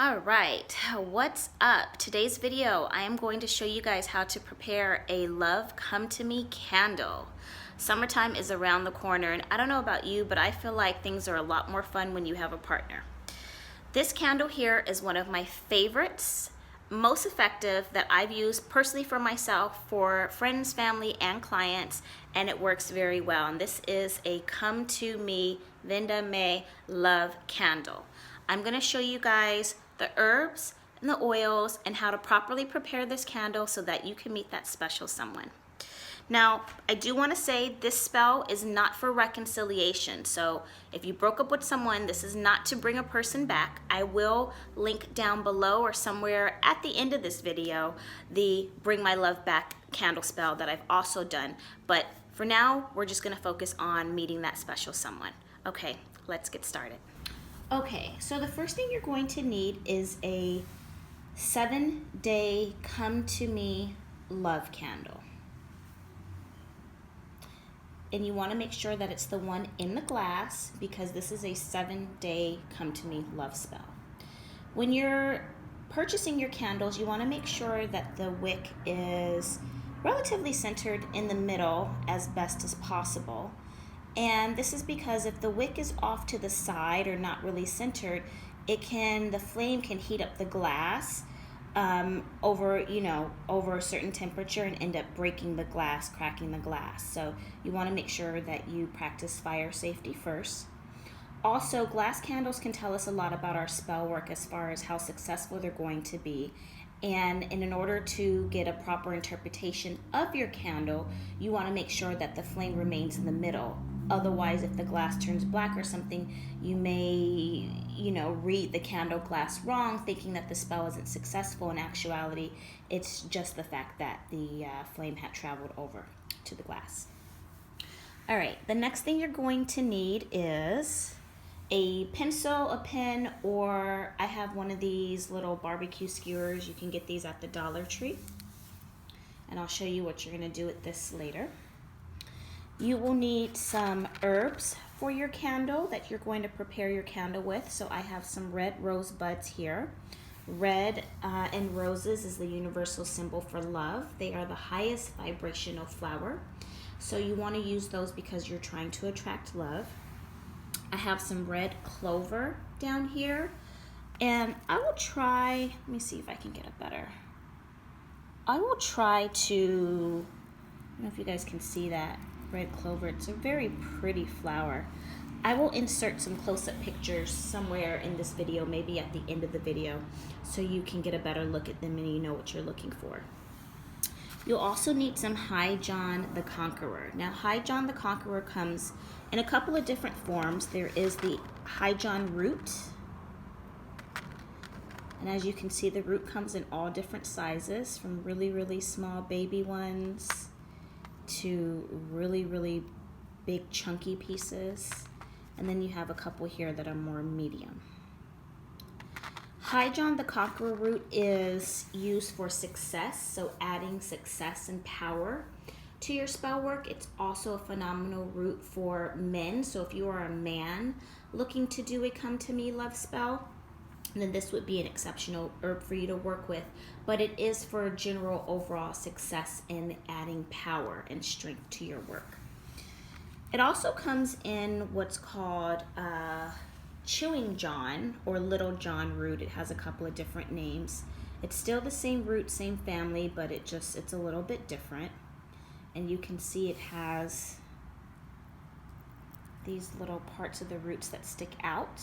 All right, what's up? Today's video, I am going to show you guys how to prepare a Love Come to Me candle. Summertime is around the corner, and I don't know about you, but I feel like things are a lot more fun when you have a partner. This candle here is one of my favorites, most effective that I've used personally for myself, for friends, family, and clients, and it works very well. And this is a Come to Me Vinda May Love Candle. I'm gonna show you guys the herbs and the oils and how to properly prepare this candle so that you can meet that special someone. Now, I do want to say this spell is not for reconciliation. So if you broke up with someone, this is not to bring a person back. I will link down below or somewhere at the end of this video the Bring My Love Back candle spell that I've also done. But for now, we're just going to focus on meeting that special someone. Okay, let's get started. Okay, so the first thing you're going to need is a 7-day Come to Me love candle. And you want to make sure that it's the one in the glass because this is a 7-day Come to Me love spell. When you're purchasing your candles, you want to make sure that the wick is relatively centered in the middle as best as possible. And this is because if the wick is off to the side or not really centered, the flame can heat up the glass over a certain temperature and end up breaking the glass, cracking the glass. So you want to make sure that you practice fire safety first. Also, glass candles can tell us a lot about our spell work as far as how successful they're going to be. And in order to get a proper interpretation of your candle, you want to make sure that the flame remains in the middle. Otherwise, if the glass turns black or something, you may, read the candle glass wrong, thinking that the spell isn't successful. In actuality, it's just the fact that the flame had traveled over to the glass. All right, the next thing you're going to need is a pencil, a pen, or I have one of these little barbecue skewers. You can get these at the Dollar Tree. And I'll show you what you're going to do with this later. You will need some herbs for your candle that you're going to prepare your candle with. So I have some red rose buds here. Red and roses is the universal symbol for love. They are the highest vibrational flower. So you want to use those because you're trying to attract love. I have some red clover down here. And I will try, let me see if I can get it better. I will try to, I don't know if you guys can see that. Red clover, it's a very pretty flower. I will insert some close-up pictures somewhere in this video, maybe at the end of the video, so you can get a better look at them and you know what you're looking for. You'll also need some High John the Conqueror. Now, High John the Conqueror comes in a couple of different forms. There is the High John root, and as you can see, the root comes in all different sizes, from really, really small baby ones to really, really big chunky pieces. And then you have a couple here that are more medium. High John the Conqueror root is used for success, so adding success and power to your spell work. It's also a phenomenal root for men, so if you are a man looking to do a Come to Me love spell, then this would be an exceptional herb for you to work with, but it is for general overall success in adding power and strength to your work. It also comes in what's called Chewing John or Little John root. It has a couple of different names. It's still the same root, same family, but it's a little bit different. And you can see it has these little parts of the roots that stick out.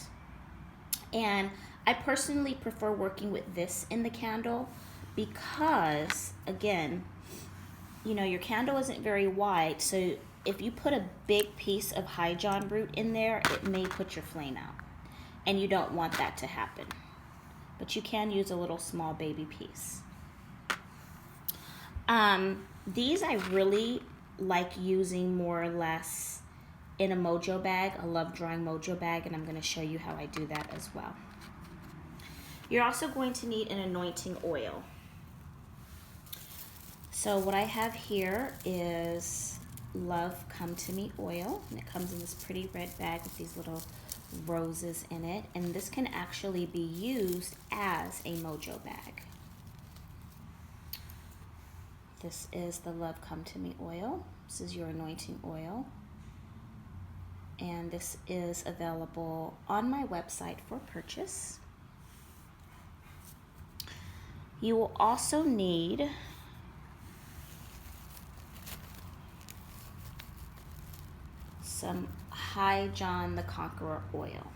And I personally prefer working with this in the candle because, again, your candle isn't very wide, so if you put a big piece of High John root in there, it may put your flame out, and you don't want that to happen. But you can use a little small baby piece. These I really like using more or less in a Mojo bag, a love drawing Mojo bag, and I'm going to show you how I do that as well. You're also going to need an anointing oil. So what I have here is Love Come to Me oil, and it comes in this pretty red bag with these little roses in it, and this can actually be used as a Mojo bag. This is the Love Come to Me oil. This is your anointing oil. And this is available on my website for purchase. You will also need some High John the Conqueror oil.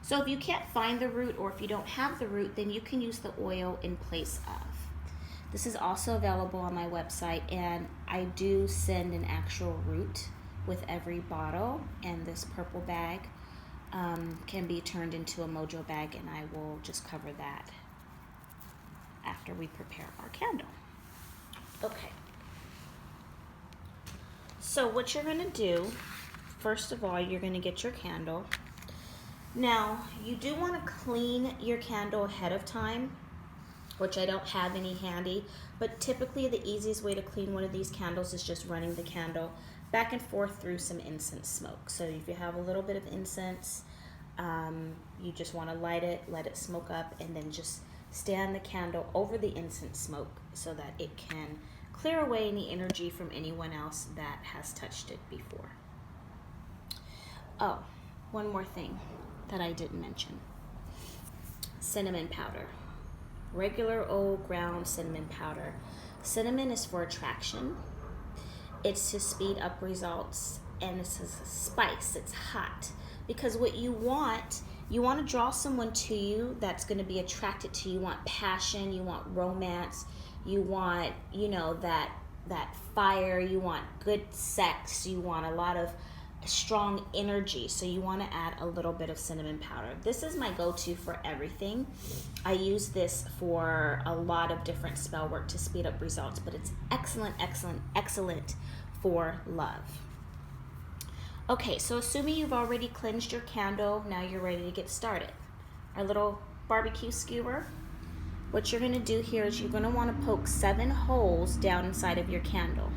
So if you can't find the root, or if you don't have the root, then you can use the oil in place of. This is also available on my website, and I do send an actual root with every bottle, and this purple bag can be turned into a Mojo bag, and I will just cover that after we prepare our candle. Okay. So what you're gonna do, first of all, you're gonna get your candle. Now, you do wanna clean your candle ahead of time, which I don't have any handy, but typically the easiest way to clean one of these candles is just running the candle back and forth through some incense smoke. So if you have a little bit of incense, you just wanna light it, let it smoke up, and then just stand the candle over the incense smoke so that it can clear away any energy from anyone else that has touched it before. Oh, one more thing that I didn't mention. Cinnamon powder. Regular old ground cinnamon powder. Cinnamon is for attraction. It's to speed up results, and it's a spice. It's hot. Because what you want to draw someone to you that's going to be attracted to you. You want passion, you want romance, you want, that fire, you want good sex, you want a lot of strong energy. So you want to add a little bit of cinnamon powder. This is my go-to for everything. I use this for a lot of different spell work to speed up results, but it's excellent, excellent, excellent for love. Okay, so assuming you've already cleansed your candle, now you're ready to get started. Our little barbecue skewer. What you're going to do here is you're going to want to poke 7 holes down inside of your candle.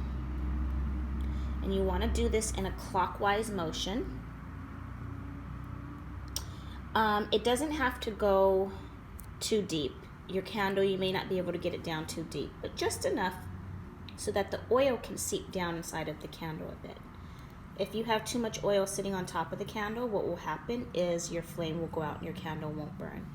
And you want to do this in a clockwise motion. It doesn't have to go too deep. Your candle, you may not be able to get it down too deep, but just enough so that the oil can seep down inside of the candle a bit. If you have too much oil sitting on top of the candle, what will happen is your flame will go out and your candle won't burn.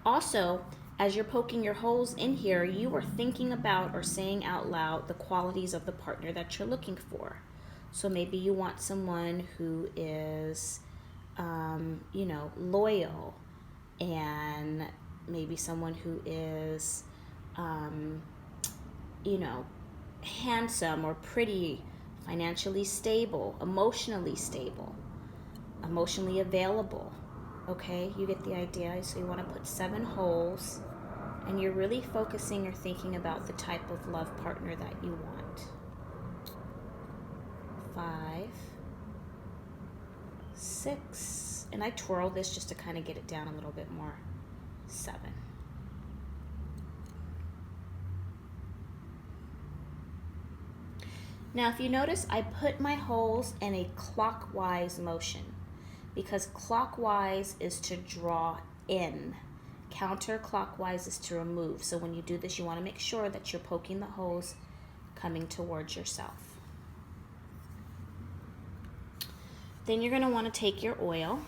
Also, as you're poking your holes in here, you are thinking about or saying out loud the qualities of the partner that you're looking for. So maybe you want someone who is, loyal, and maybe someone who is, handsome or pretty, financially stable, emotionally available. Okay, you get the idea. So you want to put 7 holes, and you're really focusing or thinking about the type of love partner that you want. 5, 6, and I twirl this just to kind of get it down a little bit more. 7. Now, if you notice, I put my holes in a clockwise motion, because clockwise is to draw in. Counterclockwise is to remove. So when you do this, you want to make sure that you're poking the holes coming towards yourself. Then you're going to want to take your oil,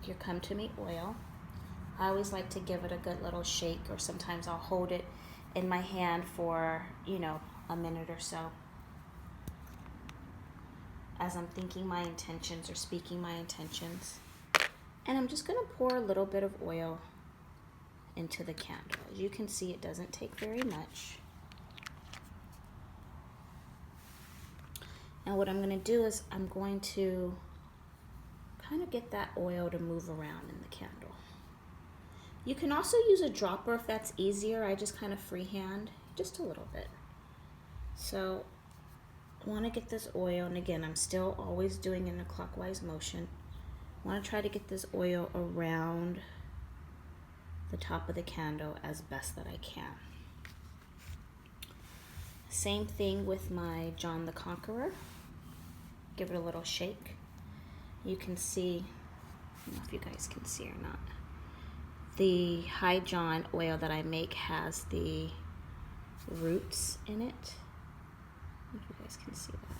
your Come To Me oil. I always like to give it a good little shake, or sometimes I'll hold it in my hand for, a minute or so, as I'm thinking my intentions or speaking my intentions. And I'm just going to pour a little bit of oil into the candle. As you can see, it doesn't take very much. Now what I'm going to do is I'm going to kind of get that oil to move around in the candle. You can also use a dropper if that's easier. I just kind of freehand just a little bit. So I want to get this oil, and again, I'm still always doing it in a clockwise motion. I want to try to get this oil around the top of the candle as best that I can. Same thing with my John the Conqueror. Give it a little shake. you can see, I don't know if you guys can see or not, the High John oil that I make has the roots in it. I don't know if you guys can see that.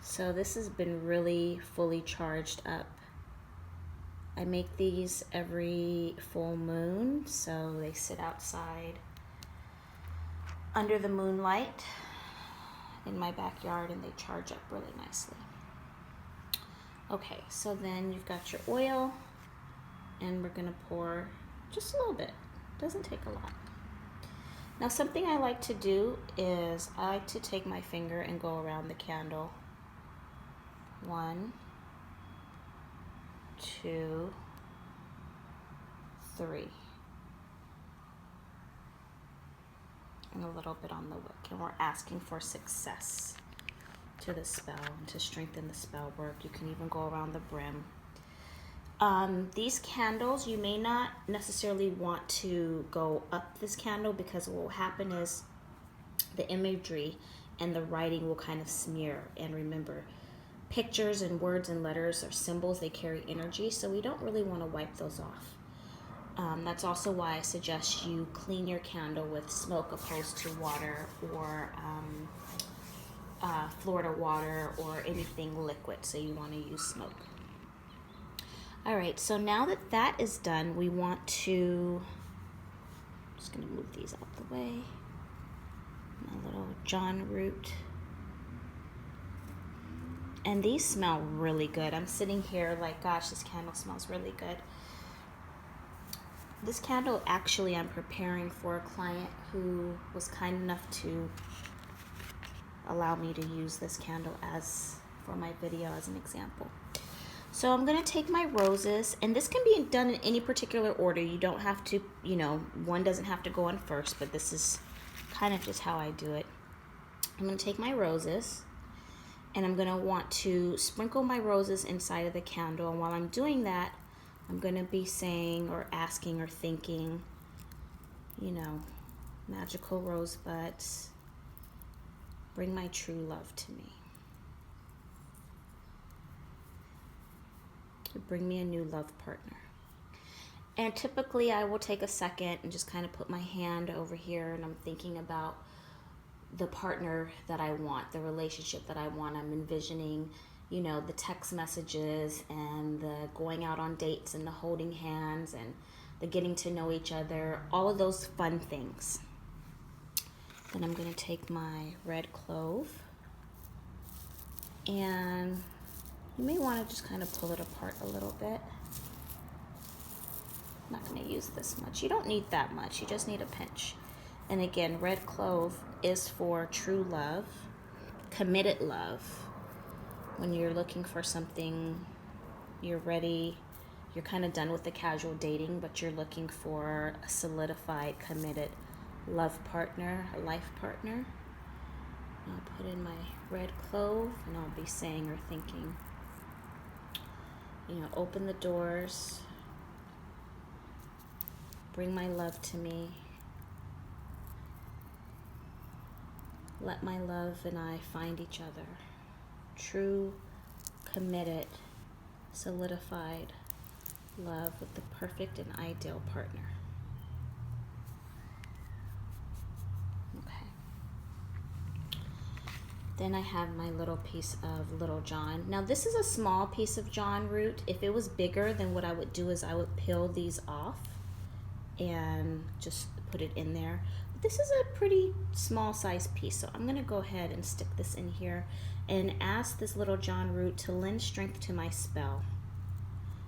So this has been really fully charged up. I make these every full moon, so they sit outside under the moonlight in my backyard and they charge up really nicely. Okay, so then you've got your oil and we're gonna pour just a little bit. Doesn't take a lot. Now something I like to do is I like to take my finger and go around the candle. 1, 2, 3. And a little bit on the wick. And we're asking for success to the spell and to strengthen the spell work. You can even go around the brim. These candles, you may not necessarily want to go up this candle because what will happen is the imagery and the writing will kind of smear. And remember, pictures and words and letters are symbols, they carry energy, so we don't really want to wipe those off. That's also why I suggest you clean your candle with smoke opposed to water or Florida water or anything liquid, so you want to use smoke. Alright, so now that that is done, we want to, I'm just going to move these out the way, my little John root. And these smell really good. I'm sitting here like, gosh, this candle smells really good. This candle, actually, I'm preparing for a client who was kind enough to allow me to use this candle as for my video as an example. So I'm going to take my roses, and this can be done in any particular order. You don't have to, you know, one doesn't have to go on first, but this is kind of just how I do it. I'm going to take my roses, and I'm going to want to sprinkle my roses inside of the candle. And while I'm doing that, I'm going to be saying or asking or thinking, you know, magical rosebuds, bring my true love to me. Bring me a new love partner. And typically I will take a second and just kind of put my hand over here and I'm thinking about the partner that I want, the relationship that I want. I'm envisioning, you know, the text messages and the going out on dates and the holding hands and the getting to know each other, all of those fun things. Then I'm going to take my red clove, and you may want to just kind of pull it apart a little bit. I'm not going to use this much. You don't need that much. You just need a pinch. And again, red clove is for true love, committed love. When you're looking for something, you're ready, you're kind of done with the casual dating, but you're looking for a solidified, committed love partner, a life partner. I'll put in my red clove and I'll be saying or thinking, you know, open the doors, bring my love to me, let my love and I find each other. True, committed, solidified love with the perfect and ideal partner. Okay. Then I have my little piece of Little John. Now this is a small piece of John root. If it was bigger, then what I would do is I would peel these off and just put it in there. But this is a pretty small size piece, so I'm going to go ahead and stick this in here and ask this Little John root to lend strength to my spell.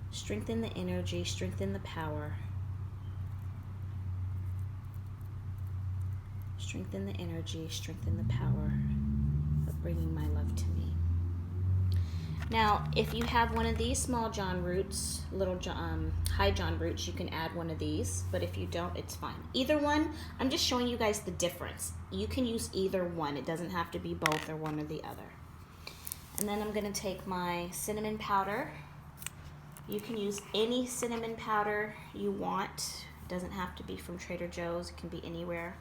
Strengthen the energy, strengthen the power. Strengthen the energy, strengthen the power of bringing my love to me. Now, if you have one of these small John roots, High John roots, you can add one of these, but if you don't, it's fine. Either one, I'm just showing you guys the difference. You can use either one. It doesn't have to be both or one or the other. And then I'm going to take my cinnamon powder. You can use any cinnamon powder you want. It doesn't have to be from Trader Joe's. It can be anywhere.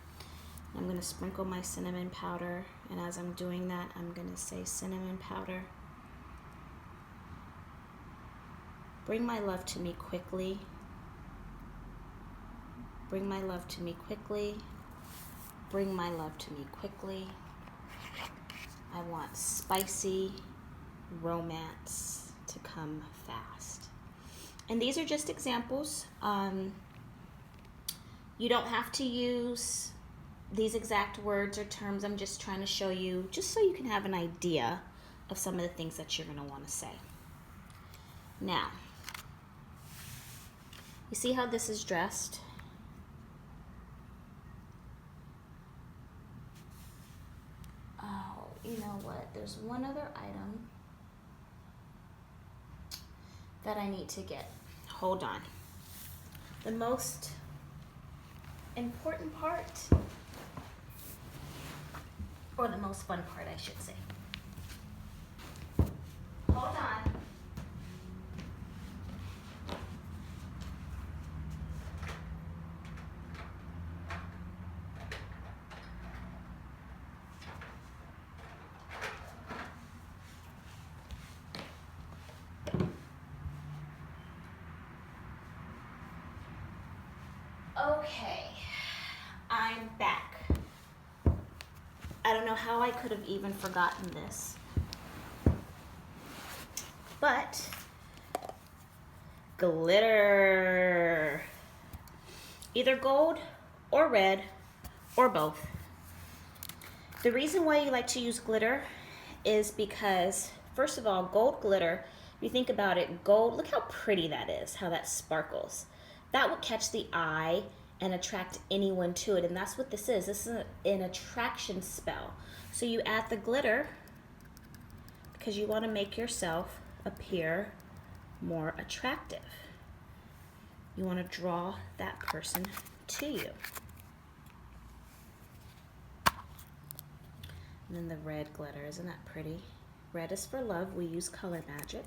I'm going to sprinkle my cinnamon powder, and as I'm doing that, I'm going to say cinnamon powder. Bring my love to me quickly. Bring my love to me quickly. Bring my love to me quickly. I want spicy romance to come fast. And these are just examples. You don't have to use these exact words or terms. I'm just trying to show you, just so you can have an idea of some of the things that you're going to want to say. Now, you see how this is dressed? Oh, you know what? There's one other item that I need to get. Hold on. The most important part, or the most fun part, I should say. Hold on. Okay, I'm back. I don't know how I could have even forgotten this, but glitter, either gold or red or both. The reason why you like to use glitter is because, first of all, gold glitter, if you think about it, gold, look how pretty that is, how that sparkles. That would catch the eye and attract anyone to it, and that's what this is. This is an attraction spell. So you add the glitter because you want to make yourself appear more attractive. You want to draw that person to you. And then the red glitter, isn't that pretty? Red is for love. We use color magic.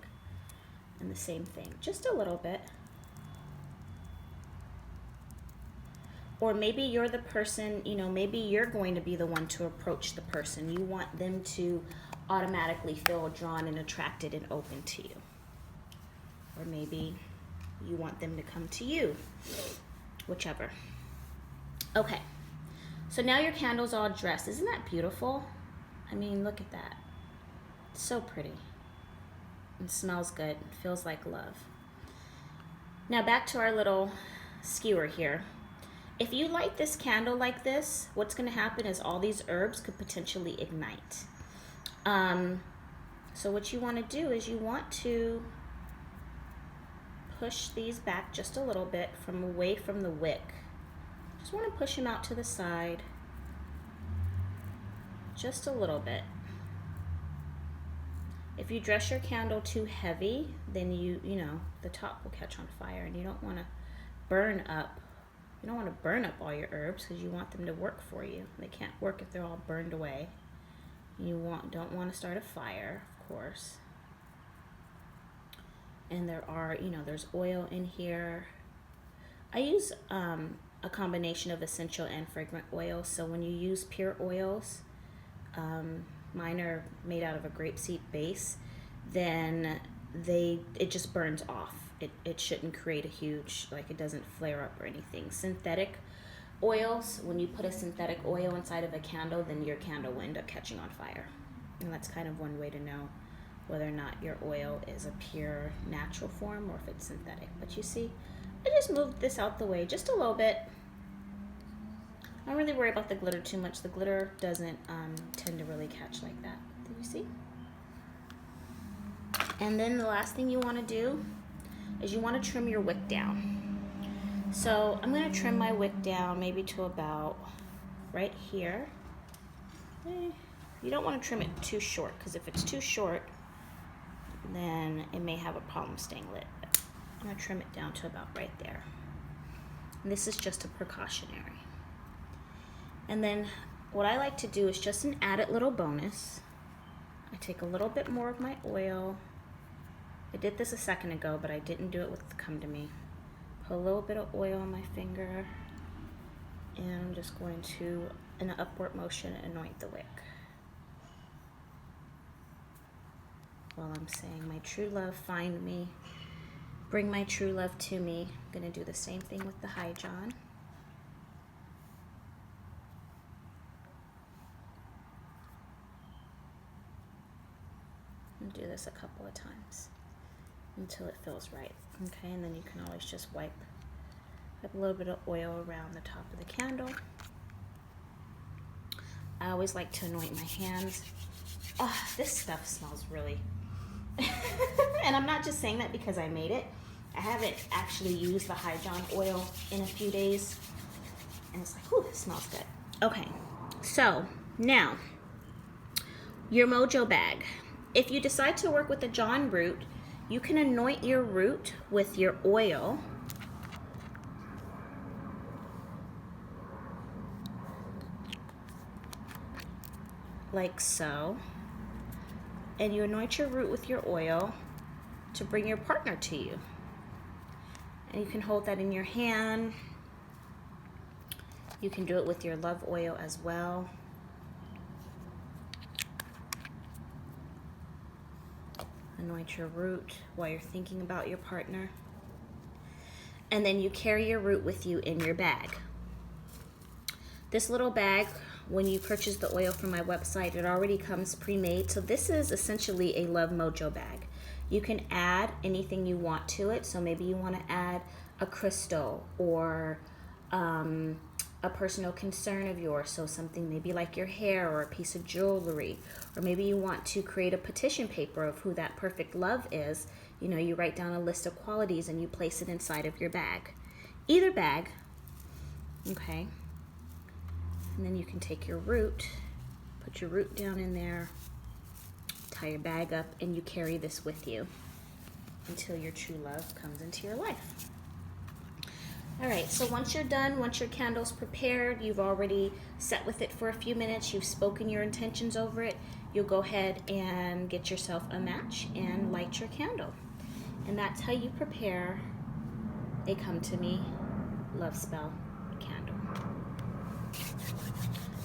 And the same thing, just a little bit. Or maybe you're the person, you know, maybe you're going to be the one to approach the person. You want them to automatically feel drawn and attracted and open to you. Or maybe you want them to come to you, whichever. Okay, so now your candle's all dressed. Isn't that beautiful? I mean, look at that. It's so pretty. It smells good. It feels like love. Now back to our little skewer here. If you light this candle like this, what's going to happen is all these herbs could potentially ignite. So what you want to do is you want to push these back just a little bit from away from the wick. Just want to push them out to the side. Just a little bit. If you dress your candle too heavy, then you know, the top will catch on fire, and you don't want to burn up. You don't want to burn up all your herbs because you want them to work for you. They can't work if they're all burned away. You don't want to start a fire, of course. And there are, you know, there's oil in here. I use a combination of essential and fragrant oils. So when you use pure oils, mine are made out of a grapeseed base, then it just burns off. It shouldn't create a huge, like, it doesn't flare up or anything. Synthetic oils, when you put a synthetic oil inside of a candle, then your candle will end up catching on fire. And that's kind of one way to know whether or not your oil is a pure natural form or if it's synthetic. But you see, I just moved this out the way just a little bit. I don't really worry about the glitter too much. The glitter doesn't tend to really catch like that. Did you see? And then the last thing you want to do is you want to trim your wick down. So I'm going to trim my wick down maybe to about right here. You don't want to trim it too short, because if it's too short, then it may have a problem staying lit. But I'm going to trim it down to about right there. And this is just a precautionary. And then what I like to do is just an added little bonus. I take a little bit more of my oil. I did this a second ago, but I didn't do it with Come to Me. Put a little bit of oil on my finger, and I'm just going to, in an upward motion, anoint the wick. While I'm saying, my true love, find me. Bring my true love to me. I'm going to do the same thing with the High John. And do this a couple of times until it feels right. Okay, and then you can always just wipe a little bit of oil around the top of the candle. I always like to anoint my hands. Oh, this stuff smells really... And I'm not just saying that because I made it. I haven't actually used the High John oil in a few days. And it's like, ooh, it smells good. Okay, so now, your Mojo bag. If you decide to work with the John root, you can anoint your root with your oil. Like so. And you anoint your root with your oil to bring your partner to you. And you can hold that in your hand. You can do it with your love oil as well. Anoint your root while you're thinking about your partner. And then you carry your root with you in your bag. This little bag, when you purchase the oil from my website, it already comes pre-made. So this is essentially a Love Mojo bag. You can add anything you want to it. So maybe you want to add a crystal or a personal concern of yours. So something maybe like your hair or a piece of jewelry. Or maybe you want to create a petition paper of who that perfect love is. You know, you write down a list of qualities and you place it inside of your bag. Either bag, okay? And then you can take your root, put your root down in there, tie your bag up, and you carry this with you until your true love comes into your life. All right, so once you're done, once your candle's prepared, you've already sat with it for a few minutes, you've spoken your intentions over it, you'll go ahead and get yourself a match and light your candle. And that's how you prepare a Come To Me love spell candle.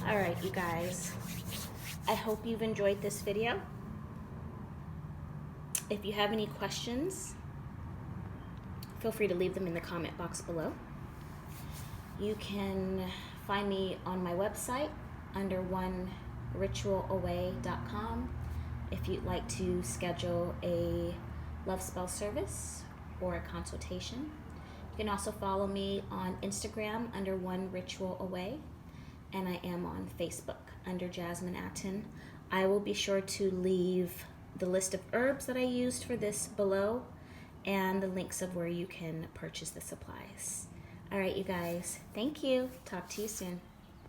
All right, you guys, I hope you've enjoyed this video. If you have any questions, feel free to leave them in the comment box below. You can find me on my website under oneritualaway.com if you'd like to schedule a love spell service or a consultation. You can also follow me on Instagram under One Ritual Away. And I am on Facebook under Jasmine Aten. I will be sure to leave the list of herbs that I used for this below and the links of where you can purchase the supplies. All right, you guys, thank you. Talk to you soon.